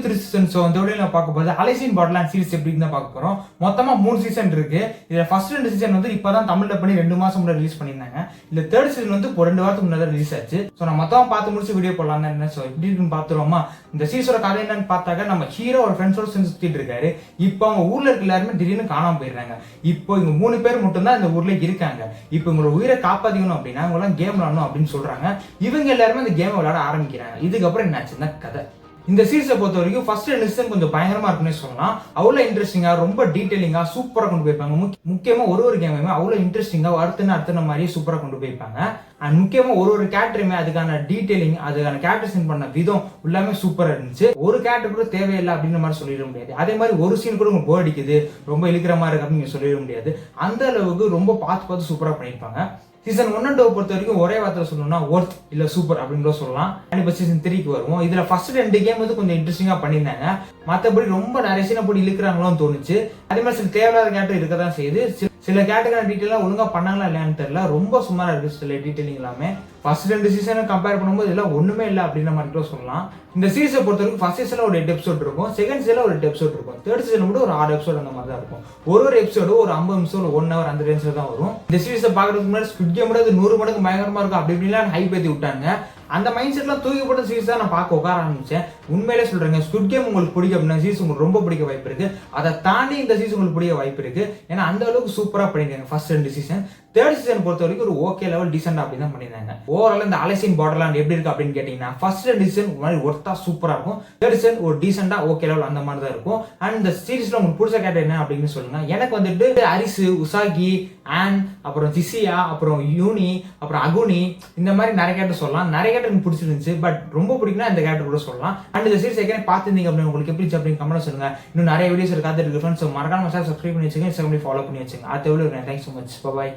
3 season. So அந்த video பார்க்க போது அலைசின் பார்டர்லாண்ட் சீரிஸ் எப்படின்னு தான் பார்க்க போறோம். மொத்தமா 3 சீசன் இருக்கு. இதுல ஃபர்ஸ்ட் 2 சீசன் வந்து இப்பதான் தமிழ்ல பண்ணி 2 மாசம் முன்னாடி ரிலீஸ் பண்ணிருந்தாங்க. இல்ல தேர்ட் சீசன் வந்து 2 வாரத்துக்கு முன்னாடி ரிலீஸ் ஆச்சு. ஸோ நான் மொத்தமா பார்த்து முடிச்சு வீடியோ போடலாம் என்ன. ஸோ எப்படி இருக்குன்னு பாத்துருவோமா. இந்த சீரிஸோட கதை என்னன்னு பார்த்தாக்க நம்ம ஹீரோ ஒரு ஃப்ரெண்ட்ஸோட சேர்ந்து சுத்திட்டு இருக்காரு. இப்போ அவங்க ஊர்ல இருக்க எல்லாருமே திடீர்னு காணாம போயிடுறாங்க. இப்போ இவங்க 3 பேர் மட்டும் தான் இந்த ஊர்ல இருக்காங்க. இப்போ உங்களோட உயிரை காப்பாத்திக்கணும் அப்படின்னா உங்களாம் கேம் விளாடணும் அப்படின்னு சொல்றாங்க. இவங்க எல்லாருமே இந்த கேம் விளையாட ஆரம்பிக்கிறாங்க. இதுக்கப்புறம் என்னாச்சுன்னா கதை. இந்த சீரிஸை பொறுத்த வரைக்கும் ஃபர்ஸ்ட் 2 சீசன் கொஞ்சம் பயங்கரமா இருக்குன்னு சொல்லலாம். அவ்வளோ இன்ட்ரெஸ்டிங்கா, ரொம்ப டீடைலிங்கா, சூப்பரா கொண்டு போயிருப்பாங்க. முக்கியமா ஒரு கேமுமே அவ்வளோ இன்ட்ரெஸ்டிங்கா அடுத்த மாதிரி சூப்பரா கொண்டு போயிருப்பாங்க. அண்ட் முக்கியமா ஒரு கேரக்டருமே அதுக்கான டீடைலிங், அதுக்கான கேரக்டர் பண்ண விதம் எல்லாமே சூப்பரா இருந்துச்சு. ஒரு கேரக்டர் கூட தேவையில்லை அப்படின்ற மாதிரி சொல்லிட முடியாது. அதே மாதிரி ஒரு சீன் கூட உங்களுக்கு போர் அடிக்குது, ரொம்ப இழுக்கிற மாதிரி இருக்கு அப்படின்னு சொல்லிட முடியாது. அந்த அளவுக்கு ரொம்ப பார்த்து சூப்பரா பண்ணியிருப்பாங்க. சீசன் 1 and 2 பொறுத்த வரைக்கும் ஒரே வார்த்தையில சொல்லணும்னா ஒர்த் இல்ல சூப்பர் அப்படின்னு சொல்லலாம். இப்போ சீசன் 3க்கு வருவோம். இதுல ஃபர்ஸ்ட் 2 கேம் வந்து கொஞ்சம் இன்ட்ரெஸ்டிங்கா பண்ணியிருந்தாங்க. மற்றபடி ரொம்ப நிறைய சீனை போட்டு இழுக்கிறாங்களோன்னு தோணுச்சு. அதே மாதிரி சில தேவையில்லாத கேரக்டர் இருக்க தான் செய்யுது. சில கேரக்டரான டீட்டெயிலாம் ஒழுங்கா பண்ணாங்களா இல்லையான்னு தெரியல. ரொம்ப சுமாரா இருக்கு சில டீட்டெயிலிங் எல்லாமே. ஃபர்ஸ்ட் 2 சீசனை கம்பேர் பண்ணும்போது இதெல்லாம் ஒண்ணுமே இல்லை அப்படின்ற மாதிரி கூட சொல்லலாம். இந்த சீரிஸை பொறுத்த வரைக்கும் ஃபர்ஸ்ட் சீசன்ல ஒரு 8 எபிசோட் இருக்கும், செகண்ட் சீசன்ல ஒரு 8 எபிசோட் இருக்கும், தேர்ட் சீசன் கூட ஒரு 6 எபிசோட் அந்த மாதிரி தான் இருக்கும். ஒரு எபிசோடு ஒரு 50 நிமிஷம் 1 hour அந்த ரேஞ்சில தான் வரும். இந்த சீரிஸை பாக்குறதுக்கு முன்னாடி ஸ்குவிட் கேம் 100 மடங்கு பயங்கரமா இருக்கும் அப்படி இப்படிலாம் ஹைப் ஏத்தி விட்டாங்க. அந்த மைண்ட் செட்லாம் தூக்கிப்பட்ட சீரிஸ் தான் நான் பார்க்க உட்கார ஆரம்பிச்சேன். உண்மையிலே சொல்றேங்க, ஸ்குவிட் கேம் உங்களுக்கு பிடிக்கும் அப்படின்னா சீரிஸ் உங்களுக்கு ரொம்ப பிடிக்க வாய்ப்பு இருக்கு. அதை தாண்டி இந்த சீரிஸ் உங்களுக்கு பிடிக்க வாய்ப்பு இருக்கு. ஏன்னா அந்த அளவுக்கு சூப்பரா பண்ணிருக்காங்க ஃபர்ஸ்ட் 2 சீசன். தேர்ட் சீசன் பொறுத்த வரைக்கும் ஒரு ஓகே லெவல் டீசென்ட் அப்படி தான் பண்ணிருந்தாங்க. ஓவரால் இந்த அலைசின் பார்டர்லாண்ட் எப்படி இருக்கு அப்படின்னு கேட்டீங்கன்னா ஃபர்ஸ்ட் 2 சீசன் மாதிரி ஒர்த்தா சூப்பரா இருக்கும். தேர்ட் சீசன் ஒரு டீசெண்டா ஓகே லெவல் அந்த மாதிரி தான் இருக்கும். அண்ட் இந்த சீரிஸ்ல உங்களுக்கு பிடிச்ச கேரக்டர் என்ன அப்படின்னு சொல்லுங்க. எனக்கு வந்துட்டு அரிசு, உசாகி, ஆன், அப்புறம் ஜிசியா, அப்புறம் யூனி, அப்புறம் அகுனி, இந்த மாதிரி நிறைய கேரக்டர் சொல்லலாம். நிறைய கேரக்டர் எனக்கு பிடிச்சிருந்துச்சு. பட் ரொம்ப பிடிக்கும்னா இந்த கேரக்டர் கூட சொல்லலாம். அண்ட் இந்த சீரிஸ் ஏற்கனவே பார்த்துருந்தீங்க அப்படின்னு உங்களுக்கு எப்படி அப்படின்னு கமெண்ட் சொல்லுங்க. இன்னும் நிறைய வீடியோஸ் இருக்காது இருக்கு ஃப்ரெண்ட்ஸ். மறக்காம சப்ஸ்கிரைப் பண்ணி வச்சுங்க, இன்ஸ்டாகிராம் ஃபாலோ பண்ணி வச்சுங்க. அது எவ்வளோ. Thanks so much. பாய்.